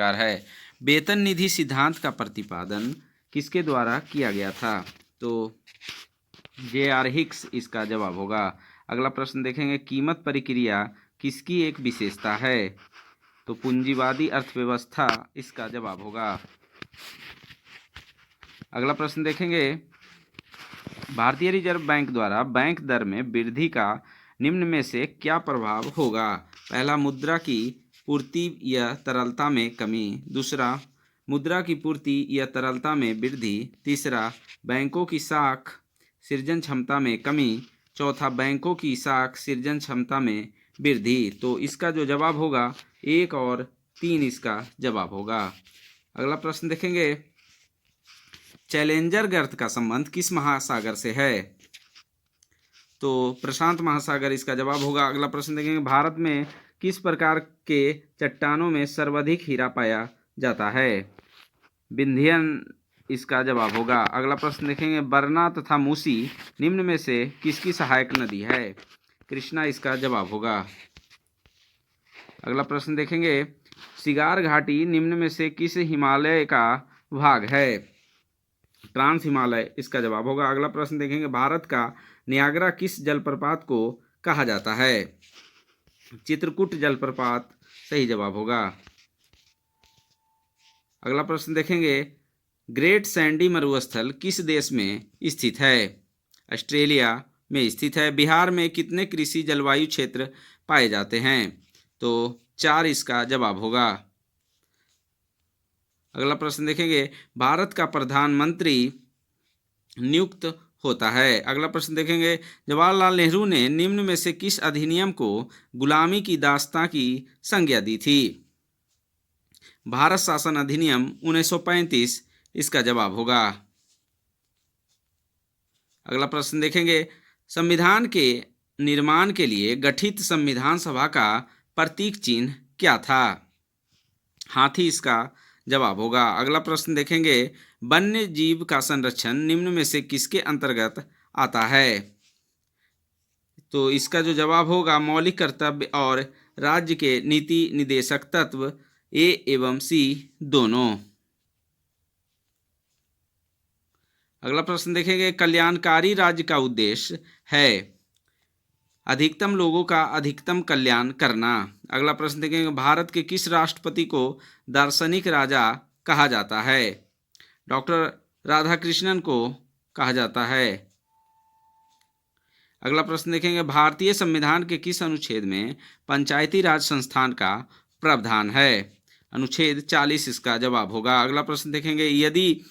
प्रकार है। वेतन निधि सिद्धांत का प्रतिपादन किसके द्वारा किया गया था? तो J.R. हिक्स इसका जवाब होगा। अगला प्रश्न देखेंगे, कीमत परिक्रिया किसकी एक विशेषता है? तो पूंजीवादी अर्थव्यवस्था इसका जवाब होगा। अगला प्रश्न देखेंगे, भारतीय रिजर्व बैंक द्वारा बैंक दर में वृद्धि का निम्न में से क्या प्रभाव होगा? पहला, मुद्रा की पूर्ति या तरलता में कमी। दूसरा, मुद्रा की पूर्ति या तरलता में वृद्धि। तीसरा, बैंकों की साख सृजन क्षमता में कमी। चौथा, बैंकों की साख सृजन क्षमता में वृद्धि। तो इसका जो जवाब होगा 1 और 3 इसका जवाब होगा। अगला प्रश्न देखेंगे, चैलेंजर गर्त का संबंध किस महासागर से है? तो प्रशांत महासागर इसका जवाब होगा। अगला प्रश्न देखेंगे, भारत में किस प्रकार के चट्टानों में सर्वाधिक हीरा पाया जाता है? विंध्यन इसका जवाब होगा। अगला प्रश्न देखेंगे, बरना तथा मूसी निम्न में से किसकी सहायक नदी है? कृष्णा इसका जवाब होगा। अगला प्रश्न देखेंगे, सिगार घाटी निम्न में से किस हिमालय का भाग है? ट्रांस हिमालय इसका जवाब होगा। अगला प्रश्न देखेंगे, भारत का नियाग्रा किस जलप्रपात को कहा जाता है? चित्रकूट जलप्रपात सही जवाब होगा। अगला प्रश्न देखेंगे, ग्रेट सैंडी मरुस्थल किस देश में स्थित है? ऑस्ट्रेलिया में स्थित है। बिहार में कितने कृषि जलवायु क्षेत्र पाए जाते हैं? तो 4 इसका जवाब होगा। अगला प्रश्न देखेंगे, भारत का प्रधानमंत्री नियुक्त होता है। अगला प्रश्न देखेंगे, जवाहरलाल नेहरू ने निम्न में से किस अधिनियम को गुलामी की दास्तां की संज्ञा दी थी? भारत शासन अधिनियम 1935 इसका जवाब होगा। अगला प्रश्न देखेंगे, संविधान के निर्माण के लिए गठित संविधान सभा का प्रतीक चिन्ह क्या था? हाथी इसका जवाब होगा। अगला प्रश्न देखेंगे, वन्य जीव का संरक्षण निम्न में से किसके अंतर्गत आता है? तो इसका जो जवाब होगा, मौलिक कर्तव्य और राज्य के नीति निदेशक तत्व ए एवं सी दोनों। अगला प्रश्न देखेंगे, कल्याणकारी राज्य का उद्देश्य है अधिकतम लोगों का अधिकतम कल्याण करना। अगला प्रश्न देखेंगे, भारत के किस राष्ट्रपति को दार्शनिक राजा कहा जाता है? डॉक्टर राधाकृष्णन को कहा जाता है। अगला प्रश्न देखेंगे, भारतीय संविधान के किस अनुच्छेद में पंचायती राज संस्थान का प्रावधान है? अनुच्छेद 40 इसका जवाब होगा। अगला प्रश्न देखेंगे, यदि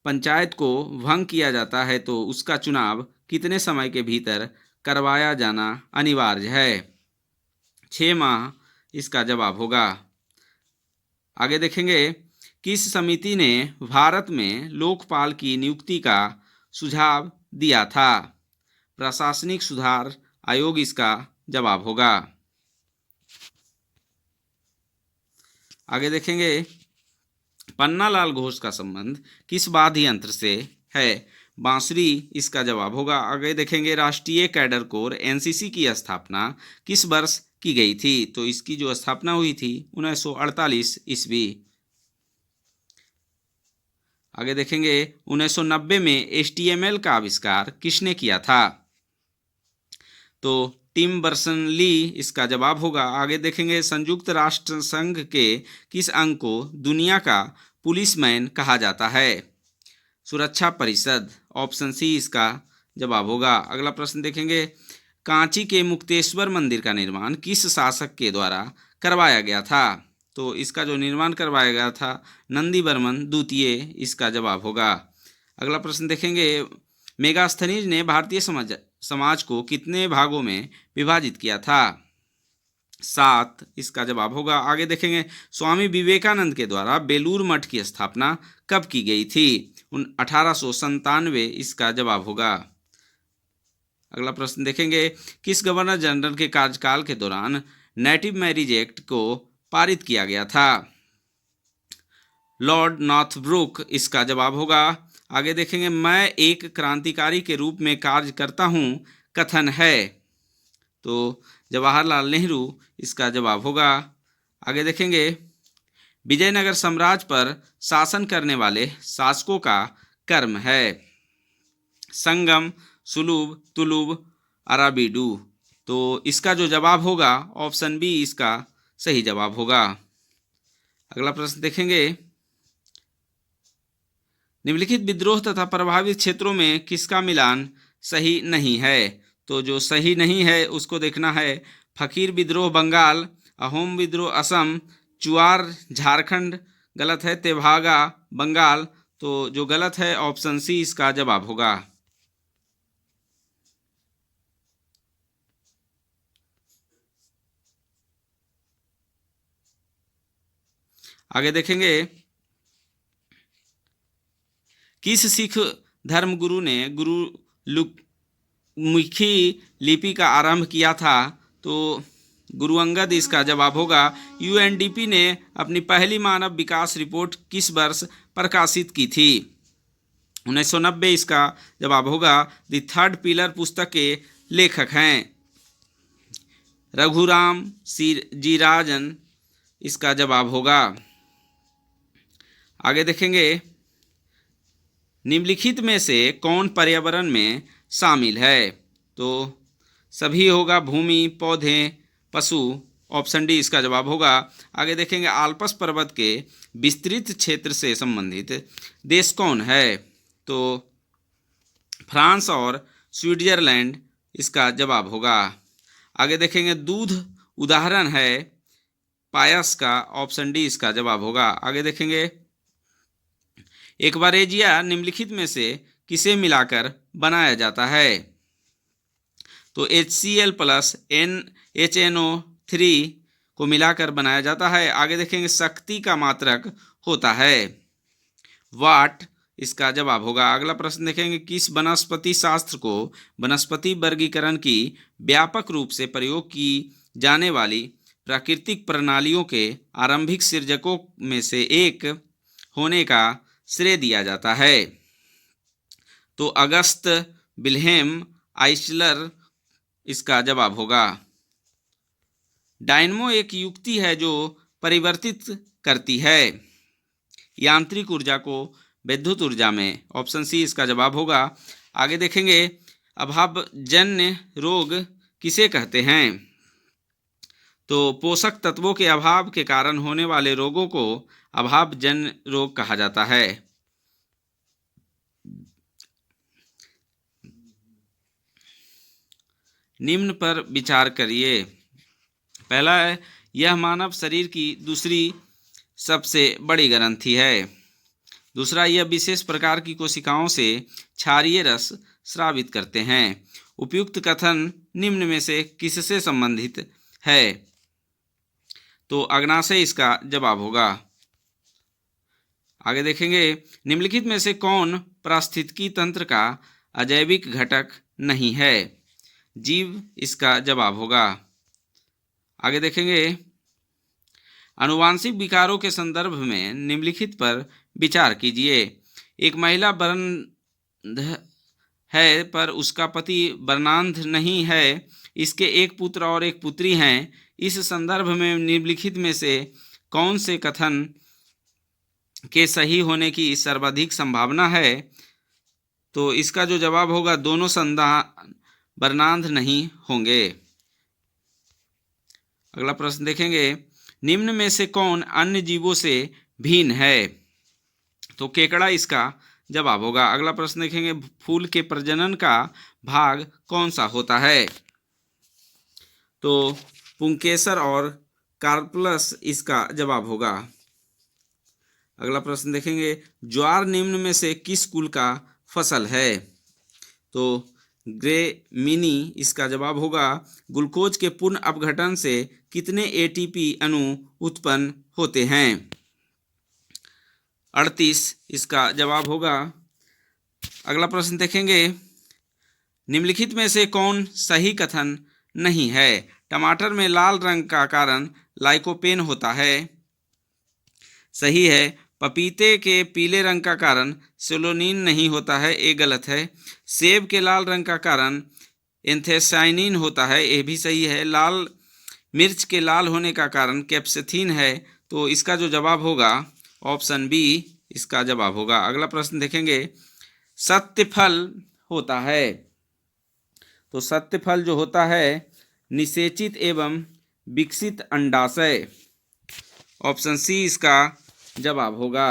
पंचायत को भंग किया जाता है तो उसका चुनाव कितने समय के भीतर करवाया जाना अनिवार्य है? 6 माह इसका जवाब होगा। आगे देखेंगे, किस समिति ने भारत में लोकपाल की नियुक्ति का सुझाव दिया था? प्रशासनिक सुधार आयोग इसका जवाब होगा। आगे देखेंगे, पन्नालाल घोष का संबंध किस वाद्य यंत्र से है? बांसुरी इसका जवाब होगा। आगे देखेंगे, राष्ट्रीय कैडर कोर एनसीसी की स्थापना किस वर्ष की गई थी? तो इसकी जो स्थापना हुई थी 1948 ईस्वी। आगे देखेंगे, 1990 में HTML का आविष्कार किसने किया था? तो टिम बर्नर्स-ली इसका जवाब होगा। आगे देखेंगे, संयुक्त राष्ट्र संघ के किस अंग को दुनिया का पुलिसमैन कहा जाता है? सुरक्षा परिषद, ऑप्शन सी इसका जवाब होगा। अगला प्रश्न देखेंगे, कांची के मुक्तेश्वर मंदिर का निर्माण किस शासक के द्वारा करवाया गया था? तो इसका जो निर्माण करवाया गया था नंदीवर्मन द्वितीय इसका जवाब होगा। अगला प्रश्न देखेंगे, मेगास्थनीज ने भारतीय समाज को कितने भागों में विभाजित किया था? 7 इसका जवाब होगा। आगे देखेंगे, स्वामी विवेकानंद के द्वारा बेलूर मठ की स्थापना कब की गई थी? 1897 इसका जवाब होगा। अगला प्रश्न देखेंगे, किस गवर्नर जनरल के कार्यकाल के दौरान नेटिव मैरिज एक्ट को पारित किया गया था? लॉर्ड नॉर्थब्रुक इसका जवाब होगा। आगे देखेंगे, मैं एक क्रांतिकारी के रूप में कार्य करता हूँ कथन है? तो जवाहरलाल नेहरू इसका जवाब होगा। आगे देखेंगे, विजयनगर साम्राज्य पर शासन करने वाले शासकों का कर्म है? संगम, सुलुभ, तुलुभ, अराबीडू। तो इसका जो जवाब होगा ऑप्शन बी इसका सही जवाब होगा। अगला प्रश्न देखेंगे, निम्नलिखित विद्रोह तथा प्रभावित क्षेत्रों में किसका मिलान सही नहीं है? तो जो सही नहीं है उसको देखना है। फकीर विद्रोह बंगाल, अहोम विद्रोह असम, चुआर झारखंड गलत है, तेभागा बंगाल। तो जो गलत है ऑप्शन सी इसका जवाब होगा। आगे देखेंगे, किस सिख धर्मगुरु ने गुरुमुखी लिपि का आरंभ किया था? तो गुरु अंगद इसका जवाब होगा। यूएनडीपी ने अपनी पहली मानव विकास रिपोर्ट किस वर्ष प्रकाशित की थी? 1990 इसका जवाब होगा। द थर्ड पिलर पुस्तक के लेखक हैं रघुराम जी राजन, इसका जवाब होगा। आगे देखेंगे, निम्नलिखित में से कौन पर्यावरण में शामिल है? तो सभी होगा, भूमि, पौधे, पशु। ऑप्शन डी इसका जवाब होगा। आगे देखेंगे, आल्प्स पर्वत के विस्तृत क्षेत्र से संबंधित देश कौन है? तो फ्रांस और स्विट्जरलैंड इसका जवाब होगा। आगे देखेंगे, दूध उदाहरण है पायस का। ऑप्शन डी इसका जवाब होगा। आगे देखेंगे, एक्वारेजिया निम्नलिखित में से किसे मिलाकर बनाया जाता है? तो HCl प्लस HNO3 को मिलाकर बनाया जाता है। आगे देखेंगे, शक्ति का मात्रक होता है वाट, इसका जवाब होगा। अगला प्रश्न देखेंगे, किस वनस्पति शास्त्र को वनस्पति वर्गीकरण की व्यापक रूप से प्रयोग की जाने वाली प्राकृतिक प्रणालियों के आरंभिक सृजकों में से एक होने का श्रेय दिया जाता है? तो अगस्त विल्हेम आइसलर इसका जवाब होगा। डायनमो एक युक्ति है जो परिवर्तित करती है यांत्रिक ऊर्जा को विद्युत ऊर्जा में। ऑप्शन सी इसका जवाब होगा। आगे देखेंगे, अभावजन्य रोग किसे कहते हैं? तो पोषक तत्वों के अभाव के कारण होने वाले रोगों को अभावजन्य रोग कहा जाता है। निम्न पर विचार करिए। पहला है, यह मानव शरीर की दूसरी सबसे बड़ी ग्रंथि है। दूसरा, यह विशेष प्रकार की कोशिकाओं से क्षारीय रस स्रावित करते हैं। उपयुक्त कथन निम्न में से किससे संबंधित है? तो अग्नाशय इसका जवाब होगा। आगे देखेंगे, निम्नलिखित में से कौन पारिस्थितिकी तंत्र का अजैविक घटक नहीं है? जीव इसका जवाब होगा। आगे देखेंगे, आनुवांशिक विकारों के संदर्भ में निम्नलिखित पर विचार कीजिए। एक महिला वर्णांध है पर उसका पति वर्णांध नहीं है। इसके एक पुत्र और एक पुत्री हैं। इस संदर्भ में निम्नलिखित में से कौन से कथन के सही होने की सर्वाधिक संभावना है? तो इसका जो जवाब होगा, दोनों संतान वर्णांध नहीं होंगे। अगला प्रश्न देखेंगे, निम्न में से कौन अन्य जीवों से भिन्न है? तो केकड़ा इसका जवाब होगा। अगला प्रश्न देखेंगे, फूल के प्रजनन का भाग कौन सा होता है? तो पुंकेसर और कार्पल्स इसका जवाब होगा। अगला प्रश्न देखेंगे, ज्वार निम्न में से किस कुल का फसल है? तो ग्रेमिनी इसका जवाब होगा। ग्लूकोज के पूर्ण अपघटन से कितने ATP अणु उत्पन्न होते हैं? 38 इसका जवाब होगा। अगला प्रश्न देखेंगे, निम्नलिखित में से कौन सही कथन नहीं है? टमाटर में लाल रंग का कारण लाइकोपेन होता है। सही है। पपीते के पीले रंग का कारण सेलोनिन नहीं होता है, ये गलत है। सेब के लाल रंग का कारण एंथोसाइनिन होता है, ये भी सही है। लाल मिर्च के लाल होने का कारण कैप्सेथिन है, तो इसका जो जवाब होगा ऑप्शन बी इसका जवाब होगा। अगला प्रश्न देखेंगे, सत्य फल होता है, तो सत्य फल जो होता है निषेचित एवं विकसित अंडाशय, ऑप्शन सी इसका जवाब होगा।